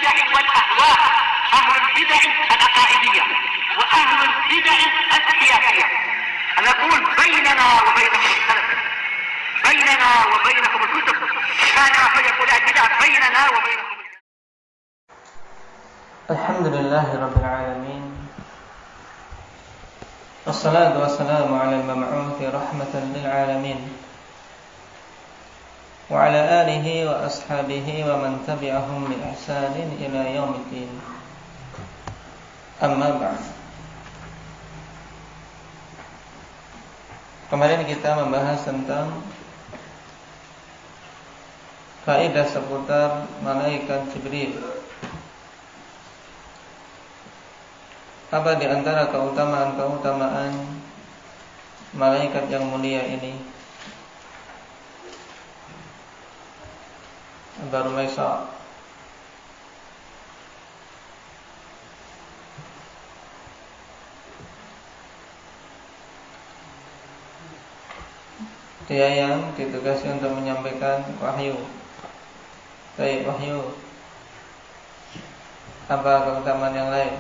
البدع والأهواء، أهل البدع العقائدية وأهل البدع السياسية. نقول بيننا وبينكم السلف، بيننا وبينكم الكتب، كان فيقول البدع بيننا وبينكم. الحمد لله رب العالمين، والصلاة والسلام على المبعوث رحمة للعالمين وعلى آله وأصحابه ومن تبعهم بإحسان إلى يوم الدين. Amma ba'd. Kemarin kita membahas tentang faedah seputar malaikat Jibril. Apa di antara keutamaan-keutamaan malaikat yang mulia ini? Baru Maisa. Dia yang ditugasi untuk menyampaikan wahyu. Baik, wahyu. Apa keutamaan yang lain?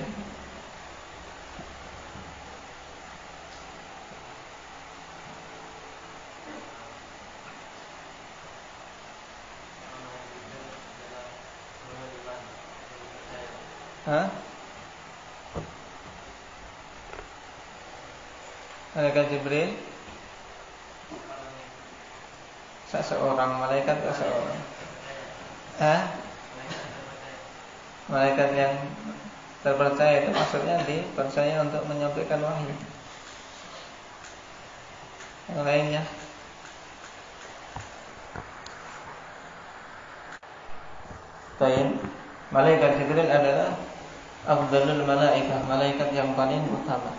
Malaikat Jibril seseorang, malaikat seseorang. Malaikat yang terpercaya itu maksudnya dipercaya untuk menyampaikan wahyu. Yang lainnya? Baik, malaikat Jibril adalah afdalul malaikah, malaikat yang paling utama.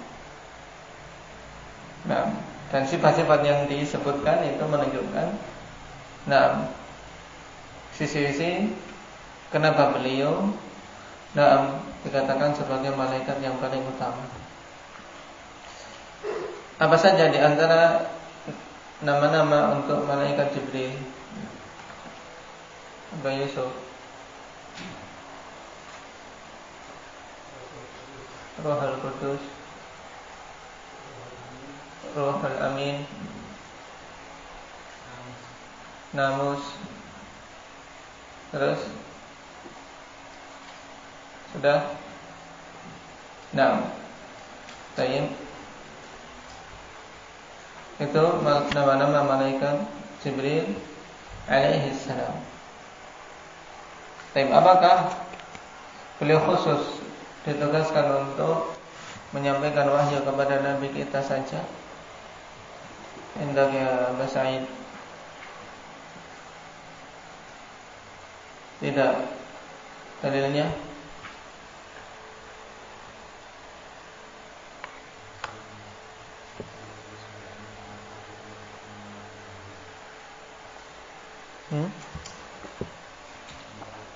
Nah, dan sifat-sifat yang disebutkan itu menunjukkan sisi-sisi kenapa beliau dikatakan sebagai malaikat yang paling utama. Apa saja di antara nama-nama untuk malaikat Jibril? Abah Yusuf. Ruhul Qudus, Ruhul Amin, Namus. Terus sudah? Tayyib. Itu nama-nama malaikat Jibril alaihi salam. Tayyib, apakah beliau khusus ditugaskan untuk menyampaikan wahyu kepada Nabi kita saja? Indah ya Mbak Said. Tidak. Dalilnya?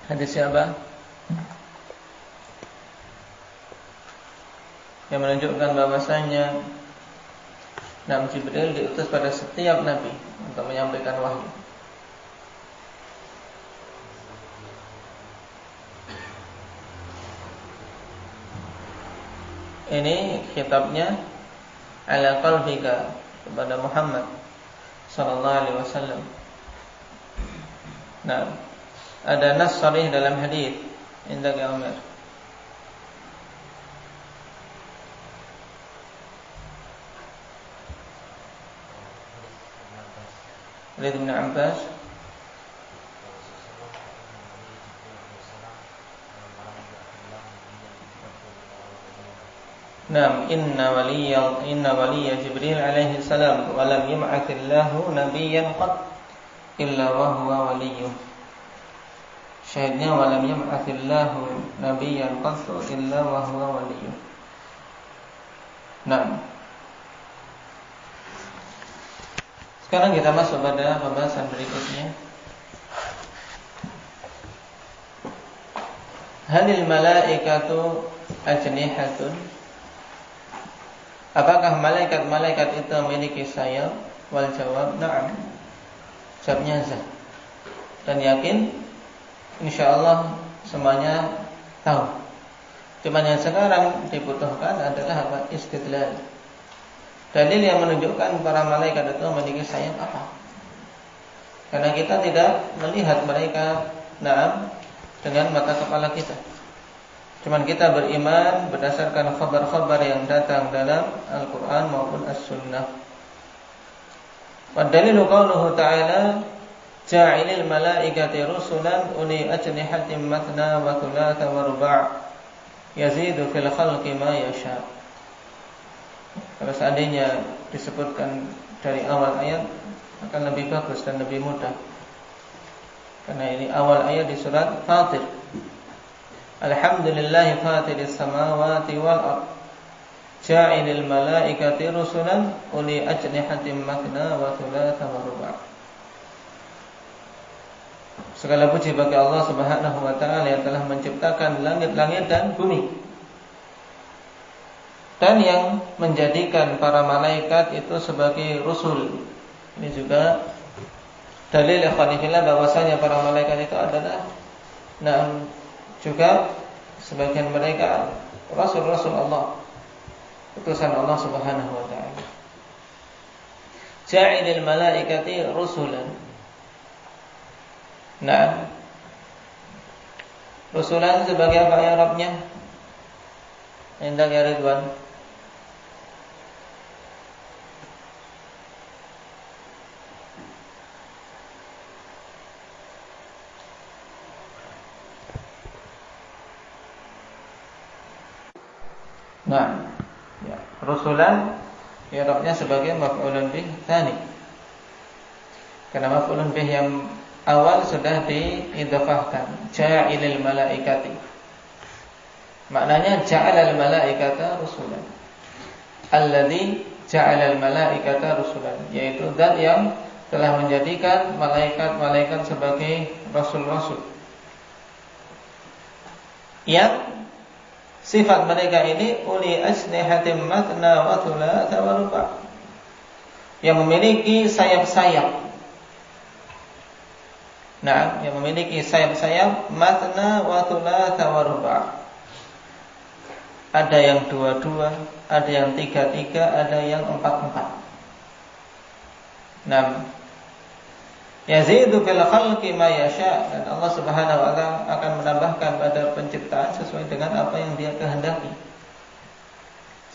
Hadis siapa? Yang menunjukkan bahwasanya Nabi Jibril diutus pada setiap nabi untuk menyampaikan wahyu. Ini kitabnya ala qalbika, kepada Muhammad sallallahu alaihi wasallam. Ada nas sharih dalam hadis indah ya Umar. Ibn Abbas inna waliya Jibril alaihi salam wa lam yub'atsillahu nabiyyan qat illa wa huwa waliyuh. Syahidnya wa lam yub'atsillahu nabiyyan qat illa wa huwa waliyuh. Sekarang kita masuk pada pembahasan berikutnya. Halil malaikatu ajnihatun? Apakah malaikat-malaikat itu memiliki sayap? Wal jawab na'am. Jawabnya za. Dan yakin insyaallah semuanya tahu. Cuman yang sekarang dibutuhkan adalah apa? Istidlal. Dalil yang menunjukkan para malaikat itu memiliki sayap apa? Karena kita tidak melihat mereka dengan mata kepala kita. Cuman kita beriman berdasarkan khabar-khabar yang datang dalam Al-Quran maupun As-Sunnah. Wa dalilu qauluhu ta'ala ja'ilil malaikati rusulan uli ajnihatin matna wa thulatha wa ruba' yazidu fil khalqi ma yasha. Kalau seandainya disebutkan dari awal ayat akan lebih bagus dan lebih mudah. Karena ini awal ayat di surat Fatir. Alhamdulillahi fatiris samawati wal ard ja'ilil malaikati rusulan uli ajnihatin matna wa thulatha wa ruba'. Segala puji bagi Allah Subhanahu wa taala yang telah menciptakan langit-langit dan bumi, dan yang menjadikan para malaikat itu sebagai rusul. Ini juga dalil ikhwanillah bahwasanya para malaikat itu adalah juga sebagian mereka rasul-rasul Allah, utusan Allah Subhanahu wa taala. Ja'ilil malaikati rusulan. Nah, rusulan sebagai apa ya Arabnya? Indah ya Ridwan. Nah, ya, rusulan i'rabnya sebagai maf'ulun bih tsani. Karena maf'ulun bih yang awal sudah diidhafahkan, ja'ilil malaikati. Maknanya ja'alal malaikata rusulan. Alladzi ja'alal malaikata rusulan, yaitu zat yang telah menjadikan malaikat-malaikat sebagai rasul-rasul. Yang sifat mereka ini uli ajnihatin matna wa thulatha wa ruba', yang memiliki sayap-sayap. Nah, yang memiliki sayap-sayap matna wa thulatha wa ruba'. Ada yang dua-dua, ada yang tiga-tiga, ada yang empat-empat. Nah, yazidu fil khalqi ma yasha, dan Allah Subhanahu wa taala akan menambahkan pada penciptaan sesuai dengan apa yang Dia kehendaki.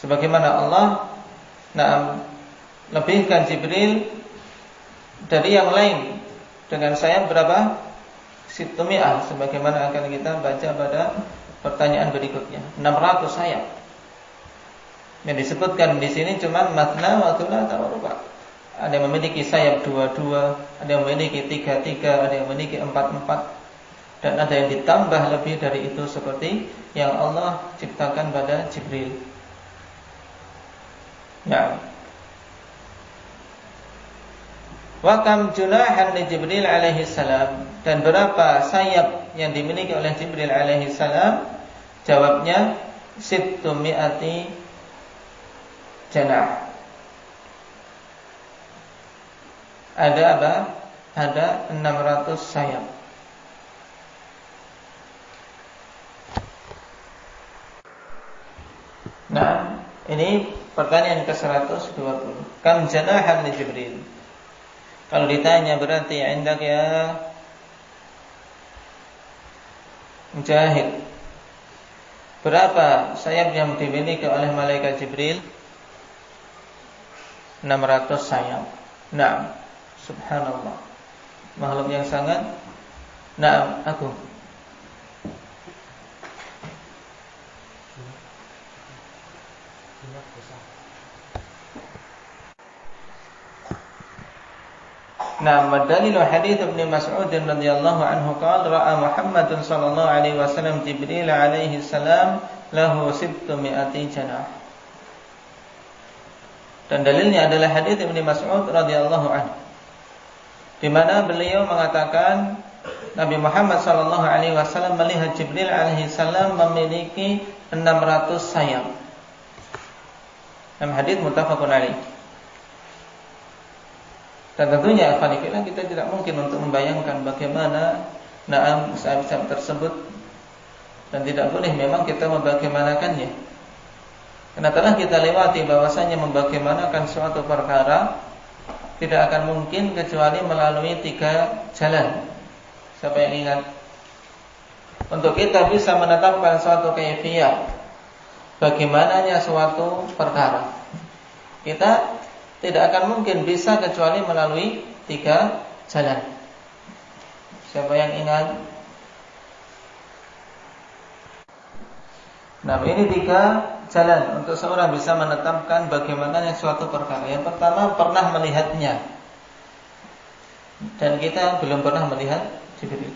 Sebagaimana Allah lebihkan Jibril dari yang lain dengan sayap berapa? 700, sebagaimana akan kita baca pada pertanyaan berikutnya. 600 sayap. Yang disebutkan di sini cuma matna wa thulatha wa ruba'. Ada yang memiliki sayap dua-dua, ada yang memiliki tiga-tiga, ada yang memiliki empat-empat, dan ada yang ditambah lebih dari itu seperti yang Allah ciptakan pada Jibril. Nah, wa kam junahan li Jibril alaihi salam, dan berapa sayap yang dimiliki oleh Jibril alaihi salam? Jawabnya 600 janah. Ada apa? Ada 600 sayap. Nah, ini pertanyaan ke-120. Kam janahan li Jibril? Kalau ditanya berarti indak ya Mujahid, berapa sayap yang dimiliki oleh malaikat Jibril? 600 sayap. Nah, subhanallah, makhluk yang sangat agung. Dalilu hadits Ibnu Mas'ud radhiyallahu anhu qala ra'a Muhammadun sallallahu alaihi wasallam Jibril alaihi salam lahu 600 janah. Dan dalilnya adalah hadits Ibnu Mas'ud radhiyallahu anhu, di mana beliau mengatakan Nabi Muhammad sallallahu alaihi wasallam melihat Jibril alaihi salam memiliki 600 sayap. Dalam hadits muttafaqun alaih. Dan tentunya ikhwanillah kita tidak mungkin untuk membayangkan bagaimana sayap-sayap tersebut dan tidak boleh memang kita membagaimanakannya. Karena telah kita lewati bahwasanya membagaimanakan suatu perkara tidak akan mungkin kecuali melalui 3 jalan. Siapa yang ingat? Untuk kita bisa menetapkan suatu kaifiyah, bagaimananya suatu perkara, kita tidak akan mungkin bisa kecuali melalui 3 jalan. Siapa yang ingat? Nah, ini 3 jalan untuk seorang bisa menetapkan bagaimananya suatu perkara. Yang pertama, pernah melihatnya. Dan kita belum pernah melihat Jibril.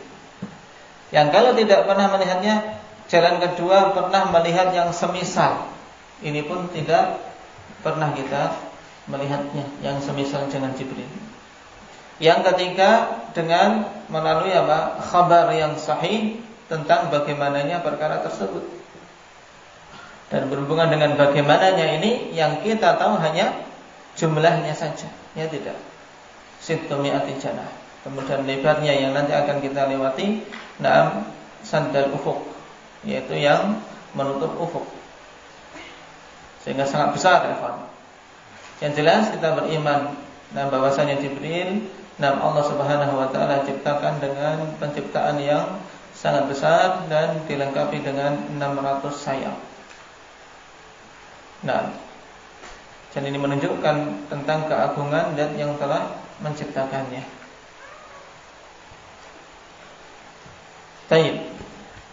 Yang kalau tidak pernah melihatnya, jalan kedua, pernah melihat yang semisal. Ini pun tidak pernah kita melihatnya, yang semisal dengan Jibril. Yang ketiga, dengan melalui khabar yang sahih tentang bagaimananya perkara tersebut. Dan berhubungan dengan bagaimananya ini, yang kita tahu hanya jumlahnya saja, ya tidak. Sittumi'ati janah. Kemudian lebarnya yang nanti akan kita lewati, sandal ufuk, yaitu yang menutup ufuk, sehingga sangat besar, ya. Yang jelas kita beriman bahwasanya Jibril, Allah Subhanahu wa taala ciptakan dengan penciptaan yang sangat besar dan dilengkapi dengan 600 sayap. Dan ini menunjukkan tentang keagungan dan yang telah menciptakannya. Baik.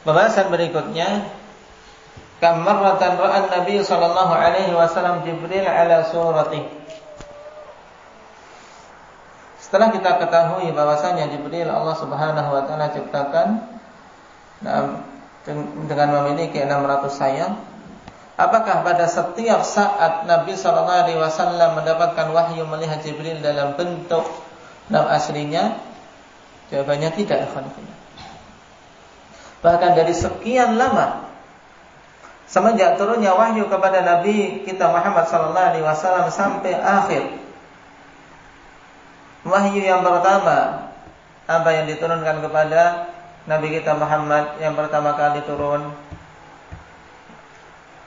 Pembahasan berikutnya, kam marratan ra'an Nabi sallallahu alaihi wasallam Jibril ala surati. Setelah kita ketahui bahwasanya Jibril Allah Subhanahu wa taala ciptakan dengan memiliki 600 sayap, apakah pada setiap saat Nabi sallallahu alaihi wasallam mendapatkan wahyu melihat Jibril dalam bentuk aslinya? Jawabannya tidak. Bahkan dari sekian lama semenjak turunnya wahyu kepada Nabi kita Muhammad sallallahu alaihi wasallam sampai akhir, wahyu yang pertama apa yang diturunkan kepada Nabi kita Muhammad yang pertama kali turun,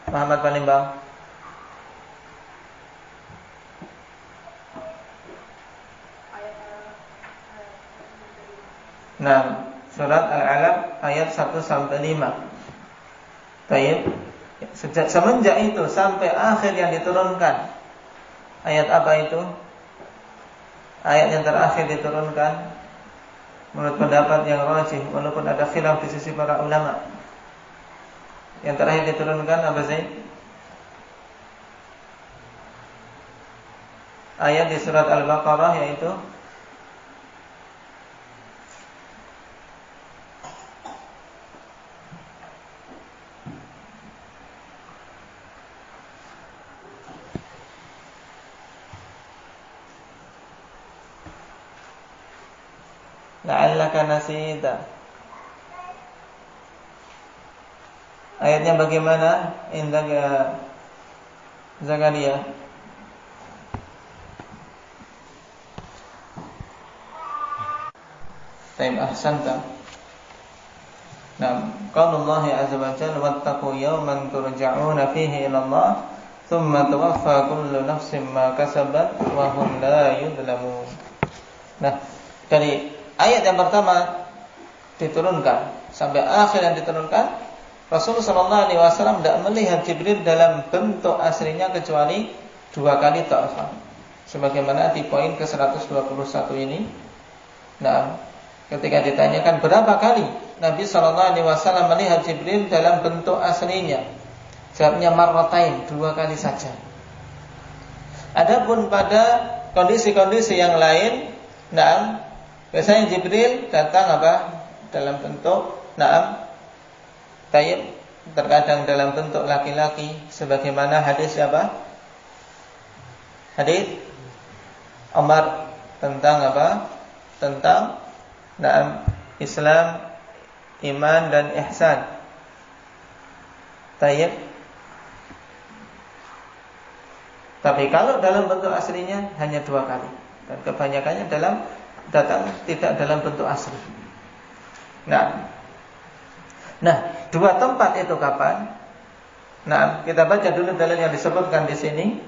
Muhammad Panimbang. Surat Al-Alaq ayat 1 sampai 5. Baik. Semenjak itu sampai akhir yang diturunkan, ayat apa itu? Ayat yang terakhir diturunkan menurut pendapat yang rajih, walaupun ada khilaf di sisi para ulama. Yang terakhir diturunkan apa sih? Ayat di surat Al-Baqarah, yaitu la'allaka nasita. Ayatnya bagaimana? Indah Zakaria. Taim ahsanta. Qaulullah azza wa jalla wattaqu yawman turja'una fihi ila Allah thumma tuwaffa kullu nafsin ma kasabat wa hum la yudlamun. Dari ayat yang pertama diturunkan sampai akhir yang diturunkan, Rasulullah SAW tidak melihat Jibril dalam bentuk aslinya kecuali 2 kali ta'afah. Sebagaimana di poin ke-121 ini. Ketika ditanyakan berapa kali Nabi SAW melihat Jibril dalam bentuk aslinya, jawabnya marratain, 2 kali saja. Adapun pada kondisi-kondisi yang lain, biasanya Jibril datang dalam bentuk tayyib, terkadang dalam bentuk laki-laki, sebagaimana hadis Hadis Umar tentang Tentang Islam, iman dan ihsan. Tayyib. Tapi kalau dalam bentuk aslinya hanya 2 kali, dan kebanyakannya datang tidak dalam bentuk asli. Nah, dua tempat itu kapan? Nah, kita baca dulu dalil yang disebutkan di sini.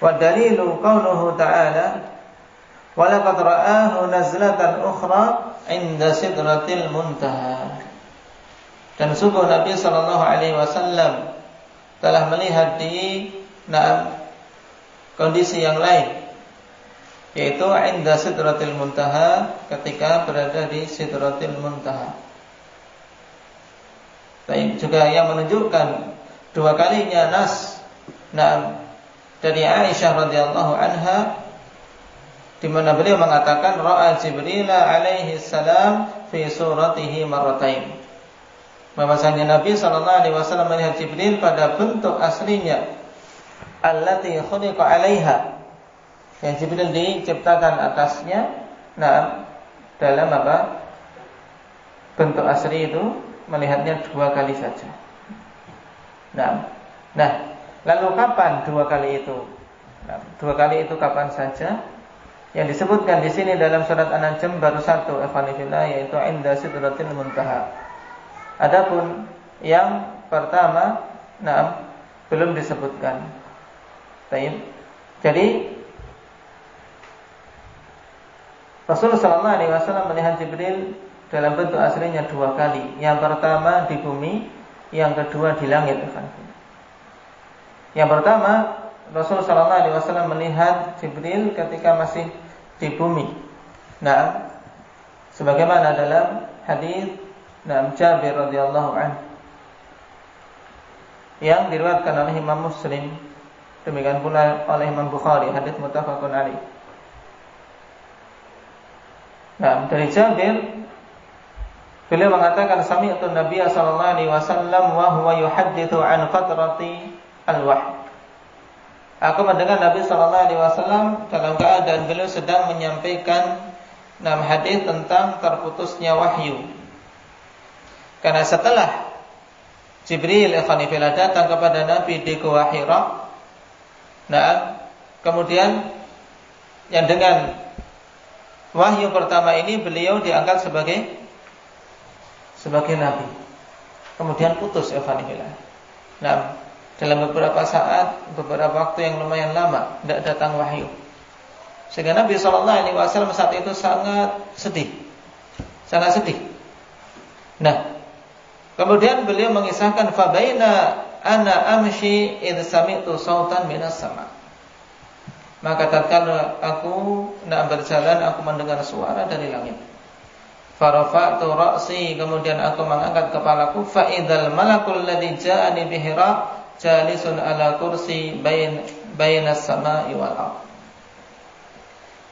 Wa dalilu qauluhu ta'ala wa laqad ra'ahu nazlatan ukhra 'inda sidratil muntaha. Dan sungguh Nabi sallallahu alaihi wasallam telah melihat di kondisi yang lain, yaitu 'inda sidratil muntaha, ketika berada di sidratil muntaha. Dan juga yang menunjukkan dua kalinya nas dari Aisyah radhiyallahu anha, di mana beliau mengatakan ra'a Jibril alaihi salam fi suratihi marratain. Bahwasanya Nabi sallallahu alaihi wasallam melihat Jibril pada bentuk aslinya allati khuliqa 'alaiha, yang Jibril diciptakan atasnya. Dalam bentuk asli itu melihatnya dua kali saja. Nah, lalu kapan dua kali itu? Dua kali itu kapan saja? Yang disebutkan di sini dalam surat An-Najm baru satu, yaitu 'inda sidratil muntaha. Adapun yang pertama, belum disebutkan. Baik. Jadi Rasulullah SAW melihat Jibril dalam bentuk aslinya dua kali. Yang pertama di bumi, yang kedua di langit. Yang pertama, Rasulullah SAW melihat Jibril ketika masih di bumi. Sebagaimana dalam hadis Jabir radhiyallahu anhu yang diriwayatkan oleh Imam Muslim, demikian pula oleh Imam Bukhari, hadis muttafaqun alaih. Dari Jabir, beliau mengatakan sami'tu Nabiy sallallahu alaihi wasallam wa huwa yuhadditsu an fatrati al-wahy. Aku mendengar Nabi sallallahu alaihi wasallam dalam keadaan beliau sedang menyampaikan hadis tentang terputusnya wahyu. Karena setelah Jibril datang kepada Nabi di Gua Hira, kemudian yang dengan wahyu pertama ini beliau diangkat sebagai nabi. Kemudian putus dalam beberapa saat, beberapa waktu yang lumayan lama tidak datang wahyu. Sehingga Nabi SAW saat itu sangat sedih. Kemudian beliau mengisahkan fabaina ana amshi idh sami'tu sautan minas sama. Maka tatkala aku berjalan, aku mendengar suara dari langit. Farafa'tu ra'si, kemudian aku mengangkat kepalaku, fa idzal malakul ladzi ja'ani bi Hira jalisun ala kursi bainas sama'i wal ardh.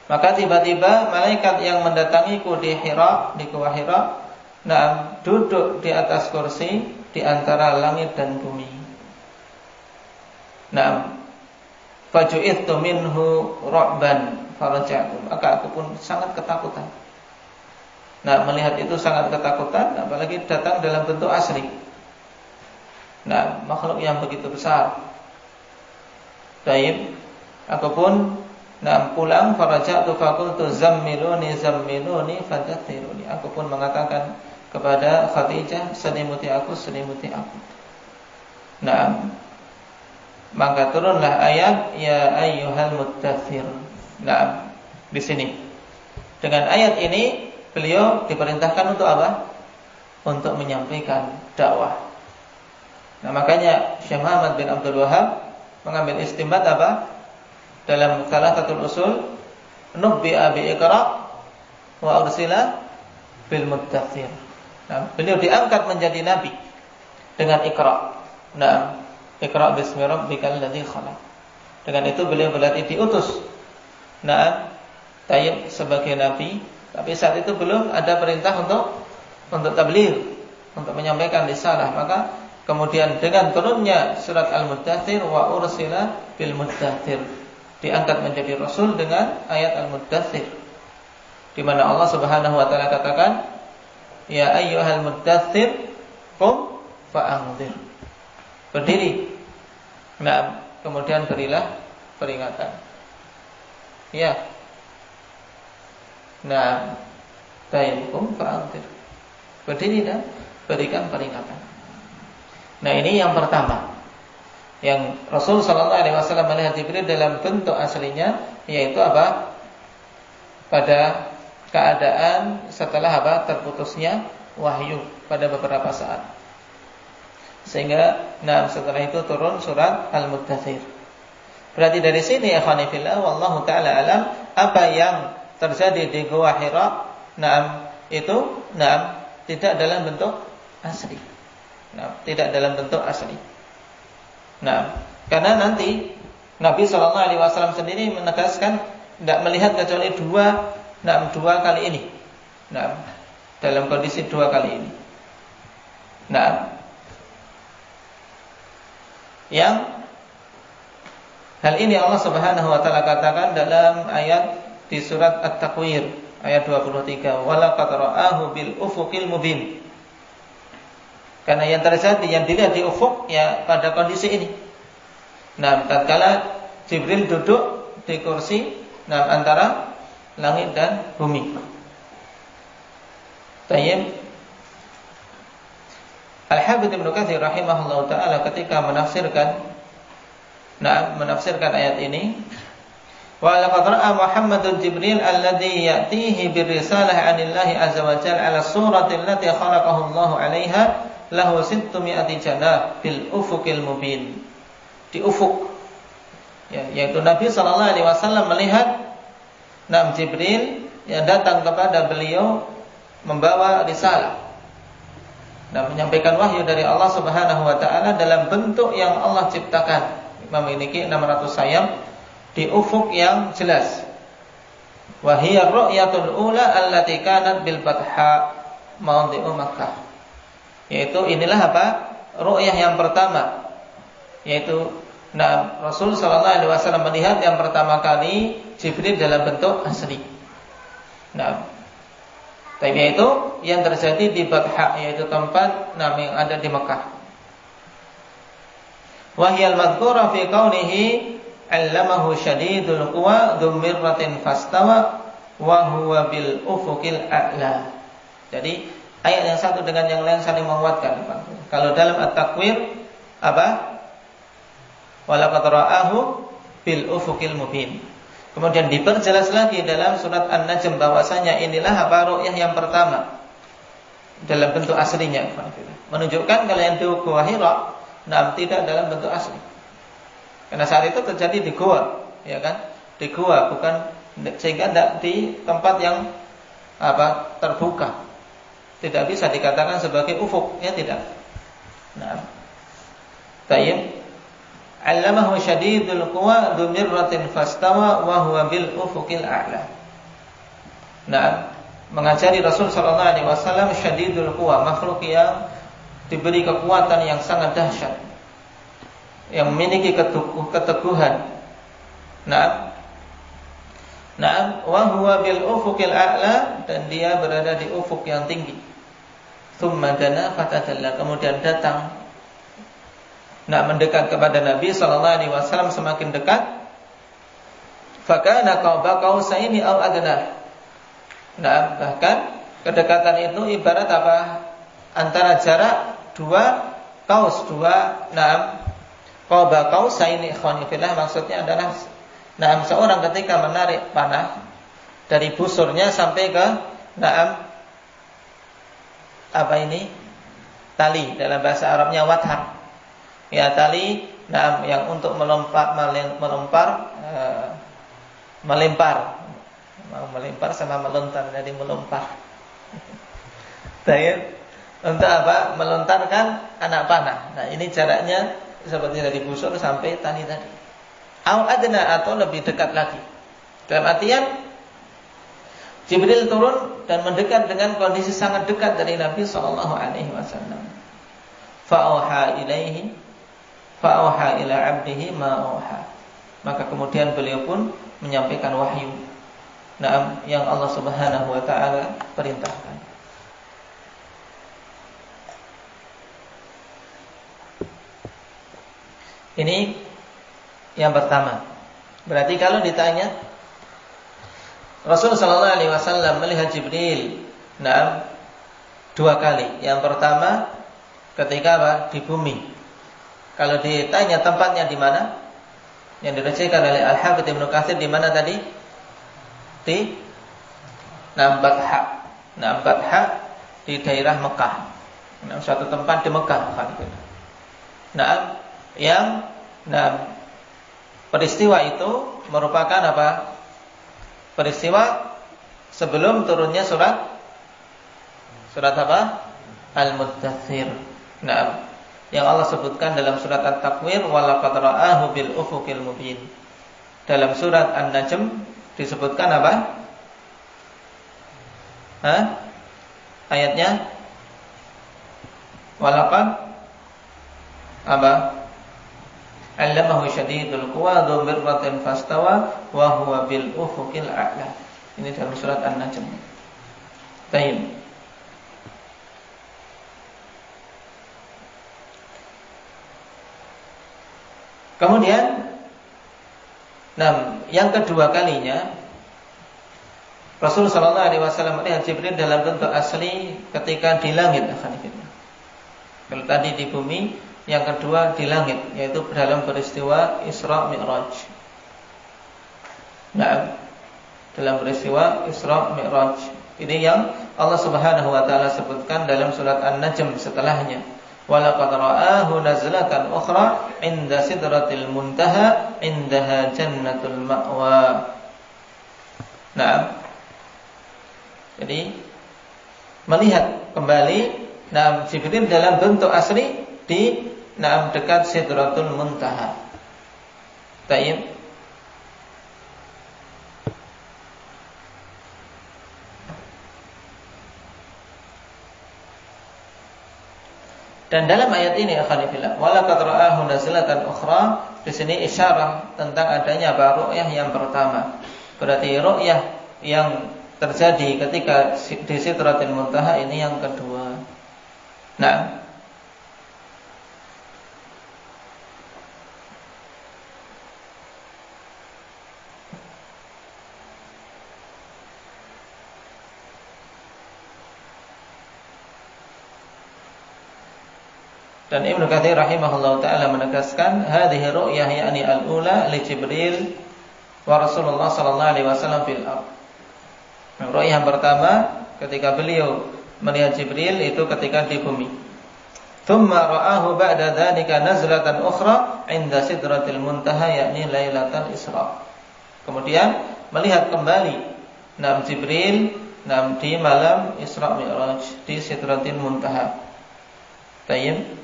Maka tiba-tiba malaikat yang mendatangiku di Hira, di Gua Hira, duduk di atas kursi di antara langit dan bumi. Faju'idtu minhu ru'ban faraja'tu. Maka aku pun sangat ketakutan. Melihat itu sangat ketakutan, apalagi datang dalam bentuk asli. Makhluk yang begitu besar. Baik, aku pun pulang, faraja'tu faqultu zammiluni fadathiruni. Aku pun mengatakan kepada Khadijah, selimuti aku. Maka turunlah ayat ya ayyuhal muddathir. Di sini dengan ayat ini beliau diperintahkan untuk apa? Untuk menyampaikan dakwah. Makanya Syekh Muhammad bin Abdul Wahhab mengambil istinbat apa? Dalam salah satu usul, nubbi'a bi iqra wa ursila bil muddathir. Beliau diangkat menjadi nabi dengan iqra. Iqra bismi rabbikal ladzi khalaq. Dengan itu beliau berarti diutus. Tayyib sebagai nabi, tapi saat itu belum ada perintah untuk tabligh, untuk menyampaikan risalah. Maka kemudian dengan turunnya surat Al-Muddathir wa ursila bil muddathir, diangkat menjadi rasul dengan ayat Al-Muddathir, di mana Allah Subhanahu wa taala katakan ya ayyuhal muddathir qum fa'anzir. Berdiri. Kemudian berilah peringatan. Ya. Tayyibkum fa'anzir. Berdiri dan berikan peringatan. Nah, ini yang pertama. Yang Rasul sallallahu alaihi wasallam melihat Jibril dalam bentuk aslinya, yaitu apa? Pada keadaan setelah apa? Terputusnya wahyu pada beberapa saat. Sehingga setelah itu turun surat Al-Muddatsir. Berarti dari sini ikhwani fillah wallahu taala alam, apa yang terjadi di Gua Hira itu tidak dalam bentuk asli. Tidak dalam bentuk asli. Karena nanti Nabi sallallahu alaihi wasallam sendiri menegaskan tidak melihat kecuali dua kali ini. Dalam kondisi dua kali ini. Yang hal ini Allah Subhanahu wa taala katakan dalam ayat di surat At-Takwir ayat 23, walaqad ra'ahu bil ufuqil mubin. Karena yang terjadi, yang dilihat di ufuk ya pada kondisi ini. Tatkala Jibril duduk di kursi antara langit dan bumi. Tayyib. Al-Habib Ibnu Katsir rahimahullahu taala ketika menafsirkan ayat ini, wa laqad ra'a Muhammadun Jibril alladhi ya'tihi birrisalah 'anillahi azza wa jalla 'ala surati allati khalaqahu Allah 'alaiha lahu 600 janah bil ufuqil mubin. Di ufuk, yaitu Nabi sallallahu alaihi wasallam melihat Jibril yang datang kepada beliau membawa risalah dan menyampaikan wahyu dari Allah Subhanahu wa taala dalam bentuk yang Allah ciptakan, memiliki 600 sayap di ufuk yang jelas. Wa hiya ar-ru'yatul ula allati kanat bil Batha mawdi'u Makkah. Yaitu inilah apa? Ru'yah yang pertama, yaitu Rasul sallallahu alaihi wasallam melihat yang pertama kali Jibril dalam bentuk asli. Tapi itu yang terjadi di Batha, yaitu tempat yang ada di Mekah. Wahyal madhkura fi kaunihi 'allamahu syadidul quwa dzummirratin fastawa wa huwa bil ufuqil a'la. Jadi ayat yang satu dengan yang lain saling menguatkan. Kalau dalam At-Takwir apa? Walaqad ra'ahu bil ufuqil mubin. Kemudian diperjelas lagi dalam surat An-Najm bahwasanya inilah apa ru'yah yang pertama dalam bentuk aslinya. Menunjukkan kalau yang di Gua Hira tidak dalam bentuk asli. Karena saat itu terjadi di gua, ya kan? Di gua, bukan, sehingga tidak di tempat yang terbuka. Tidak bisa dikatakan sebagai ufuk, ya tidak. Tayyib. 'Allamahu syadidul quwa dzummirratin fastawa wa huwa bil ufuqil a'la. Mengajari Rasul sallallahu alaihi wasallam syadidul quwa, makhluk yang diberi kekuatan yang sangat dahsyat, yang memiliki keteguhan. Wa huwa bil ufuqil a'la, dan dia berada di ufuk yang tinggi. Tsumma dana fatadalla, kemudian datang mendekat kepada Nabi sallallahu alaihi wasallam, semakin dekat. Fakana qaba qausaini aw adna. Bahkan kedekatan itu ibarat apa? Antara jarak dua qaba qausaini ikhwani fillah, maksudnya adalah seorang ketika menarik panah dari busurnya sampai ke tali, dalam bahasa Arabnya wathar. Ya, tali yang untuk melempar sama melontar, jadi melempar. Untuk apa? Melontarkan anak panah. Ini jaraknya seperti dari busur sampai tali tadi. Au adna, atau lebih dekat lagi. Dalam artian Jibril turun dan mendekat dengan kondisi sangat dekat dari Nabi sallallahu alaihi wasallam. Fa'auha ila 'abdihi ma auha. Maka kemudian beliau pun menyampaikan wahyu yang Allah Subhanahu wa taala perintahkan. Ini yang pertama. Berarti kalau ditanya Rasul sallallahu alaihi wasallam melihat Jibril dua kali. Yang pertama ketika apa? Di bumi. Kalau ditanya tempatnya di mana? Yang diriwayatkan oleh Al-Hafidz Ibnu Katsir di mana tadi? Di Batha di daerah Mekah. Suatu tempat di Mekah. Peristiwa itu merupakan apa? Peristiwa sebelum turunnya surat apa? Al-Muddatsir. Yang Allah sebutkan dalam surat At-Takwir, walaqad ra'ahu bil ufuqil mubin. Dalam surat An-Najm disebutkan apa? Ayatnya walaqad apa? Allamahu syadidul quwa dzu mirratin fastawa wa huwa bil ufuqil a'la. Ini dalam surat An-Najm. Baik. Kemudian yang kedua kalinya Rasulullah SAW melihat Jibril dalam bentuk asli ketika di langit. Kalau tadi di bumi, yang kedua di langit, yaitu dalam peristiwa Isra Mi'raj. Dalam peristiwa Isra Mi'raj. Ini yang Allah Subhanahu wa taala sebutkan dalam surat An-Najm setelahnya. Walaqad ra'ahu nazlatan ukhra 'inda sidratil muntaha 'indaha jannatul ma'wa. Jadi melihat kembali Jibril dalam bentuk asli di dekat sidratul muntaha. Taib. Dan dalam ayat ini akhwanillah, walaqad ra'ahu nazlatan ukhra, di sini isyarah tentang adanya ru'yah yang pertama. Berarti ru'yah yang terjadi ketika di Sidratul Muntaha ini yang kedua. Dan Ibnu Katsir rahimahullah taala menegaskan hadhihi ru'yah yakni al-ula li Jibril wa Rasulullah sallallahu alaihi wasallam fil ardh. Ru'yah yang pertama ketika beliau melihat Jibril itu ketika di bumi. Tsumma ra'ahu ba'da dzalika nazlatan ukhra 'inda sidratil muntaha yakni lailatul Isra. Kemudian melihat kembali Jibril di malam Isra Mi'raj di Sidratil Muntaha. Baik.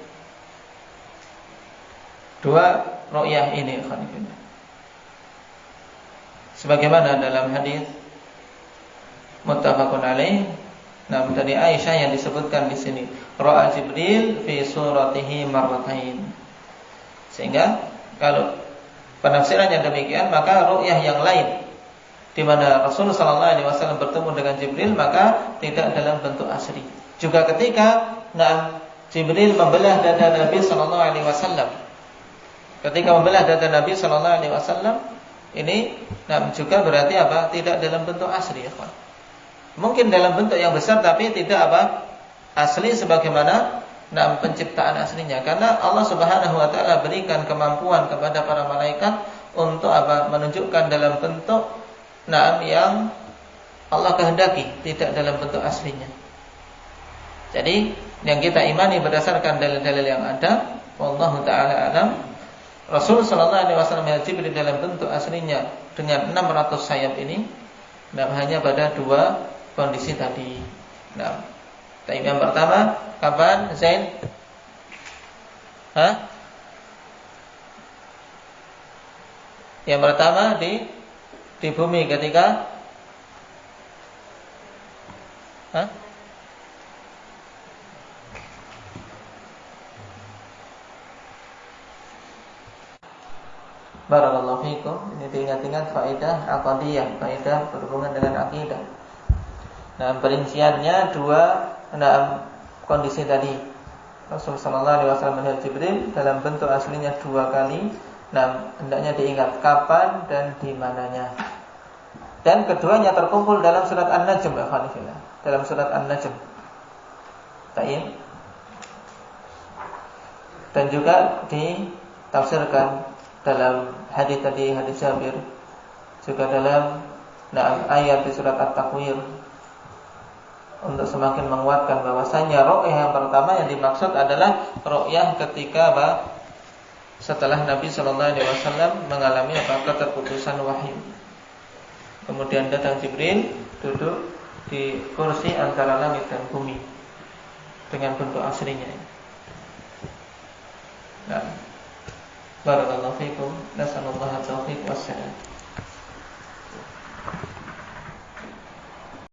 Dua ru'yah ini sebagaimana dalam hadis muttafaqun alaih dari Aisyah yang disebutkan di sini, ra'a Jibril fi suratihi marratain. Sehingga kalau penafsirannya demikian, maka ru'yah yang lain di mana Rasulullah sallallahu alaihi wasallam bertemu dengan Jibril maka tidak dalam bentuk asli. Juga ketika Jibril membelah dada Nabi sallallahu alaihi wasallam. Ketika membelah dada Nabi sallallahu alaihi wasallam ini juga berarti apa? Tidak dalam bentuk asli, ya kawan. Mungkin dalam bentuk yang besar tapi tidak asli sebagaimana penciptaan aslinya. Karena Allah Subhanahu wa taala berikan kemampuan kepada para malaikat untuk menunjukkan dalam bentuk yang Allah kehendaki, tidak dalam bentuk aslinya. Jadi yang kita imani berdasarkan dalil-dalil yang ada, wallahu taala alam. Rasul sallallahu alaihi wasallam melihat Jibril dalam bentuk aslinya dengan 600 sayap ini, hanya pada dua kondisi tadi. Yang pertama kapan Zain? Yang pertama di bumi ketika Barakallahu fikum. Ini diingat-ingat faedah aqidiyah, faedah berhubungan dengan akidah. Perinciannya dua kondisi tadi. Rasulullah sallallahu alaihi wasallam melihat Jibril dalam bentuk aslinya dua kali. Hendaknya diingat kapan dan di mananya. Dan keduanya terkumpul dalam surat An-Najm, dalam surat An-Najm. Tayyib. Dan juga ditafsirkan dalam hadis tadi, hadis Jabir, juga dalam ayat di surat At-Takwir, untuk semakin menguatkan bahwasanya ru'yah yang pertama yang dimaksud adalah ru'yah ketika setelah Nabi sallallahu alaihi wasallam mengalami keterputusan wahyu. Kemudian datang Jibril duduk di kursi antara langit dan bumi dengan bentuk aslinya. Nah, barakallahu fikum, nasallallahu taufiq wassalam.